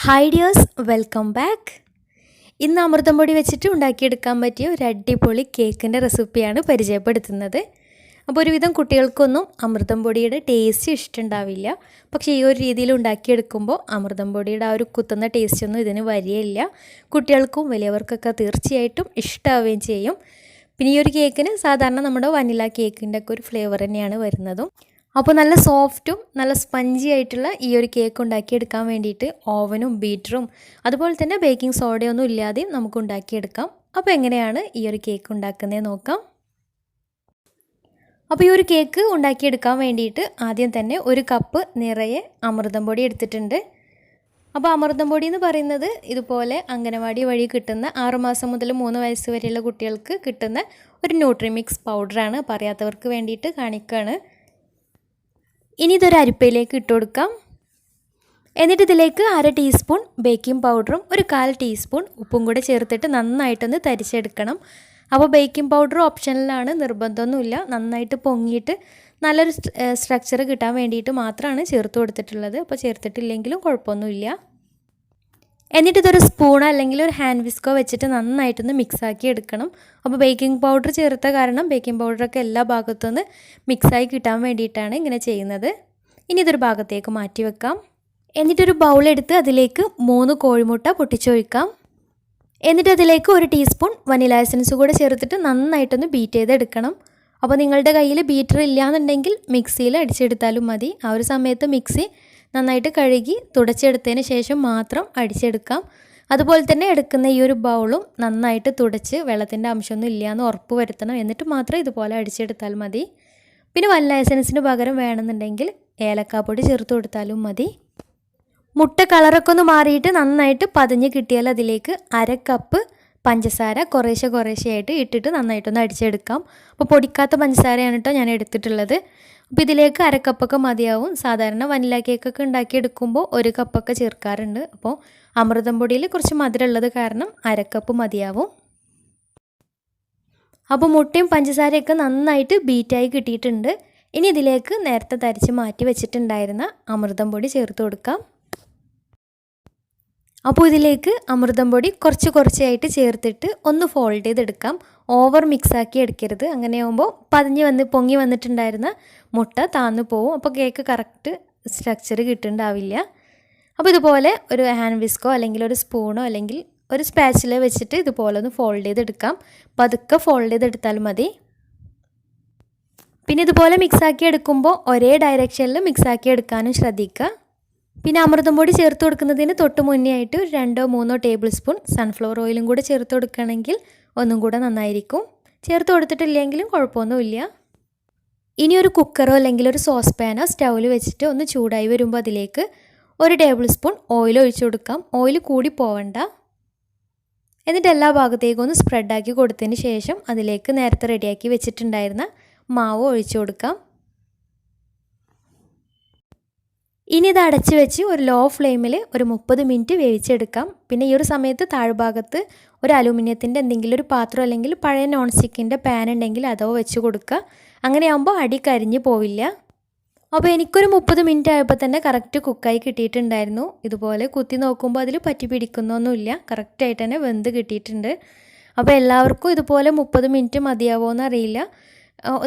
Hi dears, welcome back. ഇന്ന് അമൃതം പൊടി വെച്ചിട്ട് ഉണ്ടാക്കിയെടുക്കാൻ പറ്റിയ ഒരു അടിപൊളി കേക്കിൻ്റെ റെസിപ്പിയാണ് പരിചയപ്പെടുത്തുന്നത്. അപ്പോൾ ഒരുവിധം കുട്ടികൾക്കൊന്നും അമൃതം പൊടിയുടെ ടേസ്റ്റ് ഇഷ്ടമുണ്ടാവില്ല. പക്ഷേ ഈ ഒരു രീതിയിൽ ഉണ്ടാക്കിയെടുക്കുമ്പോൾ അമൃതം പൊടിയുടെ ആ ഒരു കുത്തുന്ന ടേസ്റ്റൊന്നും ഇതിന് വരികയില്ല. കുട്ടികൾക്കും വലിയവർക്കൊക്കെ തീർച്ചയായിട്ടും ഇഷ്ടമാവുകയും ചെയ്യും. പിന്നെ ഈ ഒരു കേക്കിന് സാധാരണ നമ്മുടെ വനില കേക്കിൻ്റെ ഒക്കെ ഒരു ഫ്ലേവർ തന്നെയാണ് വരുന്നതും. അപ്പോൾ നല്ല സോഫ്റ്റും നല്ല സ്പഞ്ചി ആയിട്ടുള്ള ഈ ഒരു കേക്ക് ഉണ്ടാക്കിയെടുക്കാൻ വേണ്ടിയിട്ട് ഓവനും ബീറ്ററും അതുപോലെ തന്നെ ബേക്കിംഗ് സോഡയൊന്നും ഇല്ലാതെയും നമുക്ക് ഉണ്ടാക്കിയെടുക്കാം. അപ്പോൾ എങ്ങനെയാണ് ഈ ഒരു കേക്ക് ഉണ്ടാക്കുന്നത് നോക്കാം. അപ്പോൾ ഈ ഒരു കേക്ക് ഉണ്ടാക്കിയെടുക്കാൻ വേണ്ടിയിട്ട് ആദ്യം തന്നെ ഒരു കപ്പ് നിറയെ അമൃതം പൊടി എടുത്തിട്ടുണ്ട്. അപ്പോൾ അമൃതം പൊടി എന്ന് പറയുന്നത് ഇതുപോലെ അംഗനവാടി വഴി കിട്ടുന്ന 6 മാസം മുതൽ 3 വയസ്സ് വരെയുള്ള കുട്ടികൾക്ക് കിട്ടുന്ന ഒരു ന്യൂട്രിമിക്സ് പൗഡറാണ്. അപ്പോൾ അറിയാത്തവർക്ക് വേണ്ടിയിട്ട് കാണിക്കുകയാണ്. ഇനി ഇതൊരു അരിപ്പയിലേക്ക് ഇട്ട് കൊടുക്കാം. എന്നിട്ട് ഇതിലേക്ക് 1/2 ടീസ്പൂൺ ബേക്കിംഗ് പൗഡറും ഒരു 1/4 ടീസ്പൂൺ ഉപ്പും കൂടെ ചേർത്തിട്ട് നന്നായിട്ടൊന്ന് തരിച്ചെടുക്കണം. അപ്പോൾ ബേക്കിംഗ് പൗഡർ ഓപ്ഷനിലാണ്, നിർബന്ധമൊന്നുമില്ല. നന്നായിട്ട് പൊങ്ങിയിട്ട് നല്ലൊരു സ്ട്രക്ചർ കിട്ടാൻ വേണ്ടിയിട്ട് മാത്രമാണ് ചേർത്ത് കൊടുത്തിട്ടുള്ളത്. അപ്പോൾ ചേർത്തിട്ടില്ലെങ്കിലും കുഴപ്പമൊന്നുമില്ല. എന്നിട്ട് ഇതൊരു സ്പൂണോ അല്ലെങ്കിൽ ഒരു ഹാൻഡ് വിസ്കോ വെച്ചിട്ട് നന്നായിട്ടൊന്ന് മിക്സാക്കി എടുക്കണം. അപ്പോൾ ബേക്കിംഗ് പൗഡർ ചേർത്ത കാരണം ബേക്കിംഗ് പൗഡറൊക്കെ എല്ലാ ഭാഗത്തുനിന്ന് മിക്സായി കിട്ടാൻ വേണ്ടിയിട്ടാണ് ഇങ്ങനെ ചെയ്യുന്നത്. ഇനി ഇതൊരു ഭാഗത്തേക്ക് മാറ്റി വെക്കാം. എന്നിട്ടൊരു ബൗളെടുത്ത് അതിലേക്ക് 3 കോഴിമുട്ട പൊട്ടിച്ചൊഴിക്കാം. എന്നിട്ട് അതിലേക്ക് 1 ടീസ്പൂൺ വനില എസൻസ് കൂടെ ചേർത്തിട്ട് നന്നായിട്ടൊന്ന് ബീറ്റ് ചെയ്തെടുക്കണം. അപ്പോൾ നിങ്ങളുടെ കയ്യിൽ ബീറ്റർ ഇല്ലയെന്നുണ്ടെങ്കിൽ മിക്സിയിൽ അടിച്ചെടുത്താലും മതി. ആ ഒരു സമയത്ത് മിക്സി നന്നായിട്ട് കഴുകി തുടച്ചെടുത്തതിന് ശേഷം മാത്രം അടിച്ചെടുക്കാം. അതുപോലെ തന്നെ എടുക്കുന്ന ഈ ഒരു ബൗളും നന്നായിട്ട് തുടച്ച് വെള്ളത്തിൻ്റെ അംശമൊന്നും ഇല്ലയെന്ന് ഉറപ്പ് വരുത്തണം. എന്നിട്ട് മാത്രം ഇതുപോലെ അടിച്ചെടുത്താൽ മതി. പിന്നെ വനില എസൻസിന് പകരം വേണമെന്നുണ്ടെങ്കിൽ ഏലക്കാപ്പൊടി ചേർത്ത് കൊടുത്താലും മതി. മുട്ട കളറൊക്കെ ഒന്ന് മാറിയിട്ട് നന്നായിട്ട് പതഞ്ഞ് കിട്ടിയാൽ അതിലേക്ക് 1/2 കപ്പ് പഞ്ചസാര കുറേശ്ശെയായിട്ട് ഇട്ടിട്ട് നന്നായിട്ടൊന്ന് അടിച്ചെടുക്കാം. അപ്പോൾ പൊടിക്കാത്ത പഞ്ചസാരയാണ് കേട്ടോ ഞാൻ എടുത്തിട്ടുള്ളത്. അപ്പോൾ ഇതിലേക്ക് 1/2 കപ്പൊക്കെ മതിയാവും. സാധാരണ വനില കേക്കൊക്കെ ഉണ്ടാക്കിയെടുക്കുമ്പോൾ 1 കപ്പൊക്കെ ചേർക്കാറുണ്ട്. അപ്പോൾ അമൃതം പൊടിയിൽ കുറച്ച് മധുരമുള്ളത് കാരണം 1/2 കപ്പ് മതിയാവും. അപ്പോൾ മുട്ടയും പഞ്ചസാരയൊക്കെ നന്നായിട്ട് ബീറ്റായി കിട്ടിയിട്ടുണ്ട്. ഇനി ഇതിലേക്ക് നേരത്തെ തരിച്ച് മാറ്റി വെച്ചിട്ടുണ്ടായിരുന്ന അമൃതം പൊടി ചേർത്ത് കൊടുക്കാം. അപ്പോൾ ഇതിലേക്ക് അമൃതം പൊടി കുറച്ചായിട്ട് ചേർത്തിട്ട് ഒന്ന് ഫോൾഡ് ചെയ്തെടുക്കാം. ഓവർ മിക്സാക്കി എടുക്കരുത്. അങ്ങനെയാകുമ്പോൾ പൊങ്ങി വന്നിട്ടുണ്ടായിരുന്ന മുട്ട താന്നു പോവും. അപ്പോൾ കേക്ക് കറക്റ്റ് സ്ട്രക്ചർ കിട്ടുന്നുണ്ടാവില്ല. അപ്പോൾ ഇതുപോലെ ഒരു ഹാൻഡ് വിസ്കോ അല്ലെങ്കിൽ ഒരു സ്പൂണോ അല്ലെങ്കിൽ ഒരു സ്പാച്ചിലോ വെച്ചിട്ട് ഇതുപോലെ ഒന്ന് ഫോൾഡ് ചെയ്തെടുക്കാം. പതുക്കെ ഫോൾഡ് ചെയ്തെടുത്താൽ മതി. പിന്നെ ഇതുപോലെ മിക്സാക്കി എടുക്കുമ്പോൾ ഒരേ ഡയറക്ഷനിൽ മിക്സാക്കി എടുക്കാനും ശ്രദ്ധിക്കുക. പിന്നെ അമൃതം പൊടി ചേർത്ത് കൊടുക്കുന്നതിന് തൊട്ട് മുന്നേ ആയിട്ട് 2-3 ടേബിൾ സ്പൂൺ സൺഫ്ലവർ ഓയിലും കൂടെ ചേർത്ത് കൊടുക്കുകയാണെങ്കിൽ ഒന്നും കൂടെ നന്നായിരിക്കും. ചേർത്ത് കൊടുത്തിട്ടില്ലെങ്കിലും കുഴപ്പമൊന്നുമില്ല. ഇനി ഒരു കുക്കറോ അല്ലെങ്കിൽ ഒരു സോസ് പാനോ സ്റ്റൗവിൽ വെച്ചിട്ട് ഒന്ന് ചൂടായി വരുമ്പോൾ അതിലേക്ക് 1 ടേബിൾ സ്പൂൺ ഓയിൽ ഒഴിച്ചു കൊടുക്കാം. ഓയിൽ കൂടി പോവണ്ട. എന്നിട്ട് എല്ലാ ഭാഗത്തേക്കും ഒന്ന് സ്പ്രെഡാക്കി കൊടുത്തതിന് ശേഷം അതിലേക്ക് നേരത്തെ റെഡിയാക്കി വെച്ചിട്ടുണ്ടായിരുന്ന മാവ് ഒഴിച്ചു കൊടുക്കാം. ഇനി ഇത് അടച്ച് വെച്ച് ഒരു ലോ ഫ്ലെയിമിൽ ഒരു 30 മിനിറ്റ് വേവിച്ചെടുക്കാം. പിന്നെ ഈ ഒരു സമയത്ത് താഴ്ഭാഗത്ത് ഒരു അലൂമിനിയത്തിൻ്റെ എന്തെങ്കിലും ഒരു പാത്രം അല്ലെങ്കിൽ പഴയ നോൺ സ്റ്റിക്കിൻ്റെ പാൻ ഉണ്ടെങ്കിൽ അതോ വെച്ച് കൊടുക്കുക. അങ്ങനെയാകുമ്പോൾ അടി കരിഞ്ഞ് പോവില്ല. അപ്പോൾ എനിക്കൊരു 30 മിനിറ്റ് ആയപ്പോൾ തന്നെ കറക്റ്റ് കുക്കായി കിട്ടിയിട്ടുണ്ടായിരുന്നു. ഇതുപോലെ കുത്തി നോക്കുമ്പോൾ അതിൽ പറ്റി പിടിക്കുന്നൊന്നുമില്ല. കറക്റ്റായിട്ട് തന്നെ വെന്ത് കിട്ടിയിട്ടുണ്ട്. അപ്പോൾ എല്ലാവർക്കും ഇതുപോലെ 30 മിനിറ്റ് മതിയാവുമോ എന്നറിയില്ല.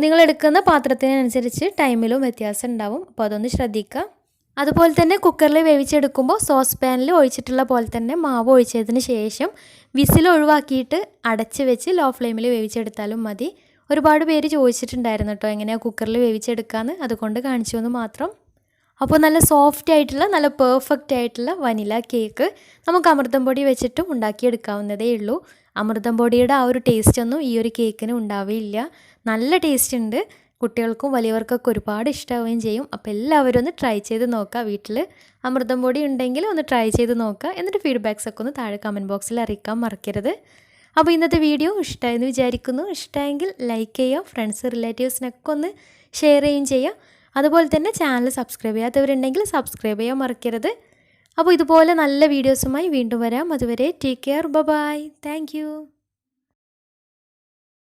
നിങ്ങൾ എടുക്കുന്ന പാത്രത്തിനനുസരിച്ച് ടൈമിലും വ്യത്യാസം ഉണ്ടാവും. അപ്പോൾ അതൊന്ന് ശ്രദ്ധിക്കുക. അതുപോലെ തന്നെ കുക്കറിൽ വേവിച്ചെടുക്കുമ്പോൾ സോസ് പാനിൽ ഒഴിച്ചിട്ടുള്ള പോലെ തന്നെ മാവ് ഒഴിച്ചതിന് ശേഷം വിസിൽ ഒഴിവാക്കിയിട്ട് അടച്ച് വെച്ച് ലോ ഫ്ലെയിമിൽ വേവിച്ചെടുത്താലും മതി. ഒരുപാട് പേര് ചോദിച്ചിട്ടുണ്ടായിരുന്നു കേട്ടോ എങ്ങനെയാണ് കുക്കറിൽ വേവിച്ചെടുക്കാമെന്ന്. അതുകൊണ്ട് കാണിച്ചു എന്ന് മാത്രം. അപ്പോൾ നല്ല സോഫ്റ്റ് ആയിട്ടുള്ള നല്ല പെർഫെക്റ്റ് ആയിട്ടുള്ള വനില കേക്ക് നമുക്ക് അമൃതം പൊടി വെച്ചിട്ടും ഉണ്ടാക്കിയെടുക്കാവുന്നതേ ഉള്ളൂ. അമൃതം പൊടിയുടെ ആ ഒരു ടേസ്റ്റൊന്നും ഈ ഒരു കേക്കിന് ഉണ്ടാവുകയില്ല. നല്ല ടേസ്റ്റ് ഉണ്ട്. കുട്ടികൾക്കും വലിയവർക്കൊക്കെ ഒരുപാട് ഇഷ്ടമാവുകയും ചെയ്യും. അപ്പോൾ എല്ലാവരും ഒന്ന് ട്രൈ ചെയ്ത് നോക്കുക. വീട്ടിൽ അമൃതം പൊടി ഉണ്ടെങ്കിൽ ഒന്ന് ട്രൈ ചെയ്ത് നോക്കുക. എന്നിട്ട് ഫീഡ്ബാക്സൊക്കെ ഒന്ന് താഴെ കമൻറ്റ് ബോക്സിൽ അറിയിക്കാൻ മറക്കരുത്. അപ്പോൾ ഇന്നത്തെ വീഡിയോ ഇഷ്ടമായെന്ന് വിചാരിക്കുന്നു. ഇഷ്ടമായെങ്കിൽ ലൈക്ക് ചെയ്യുക. ഫ്രണ്ട്സ് റിലേറ്റീവ്സിനൊക്കെ ഒന്ന് ഷെയർ ചെയ്യുകയും ചെയ്യുക. അതുപോലെ തന്നെ ചാനൽ സബ്സ്ക്രൈബ് ചെയ്യാത്തവരുണ്ടെങ്കിൽ സബ്സ്ക്രൈബ് ചെയ്യാൻ മറക്കരുത്. അപ്പോൾ ഇതുപോലെ നല്ല വീഡിയോസുമായി വീണ്ടും വരാം. അതുവരെ take care. Bye. Thank U.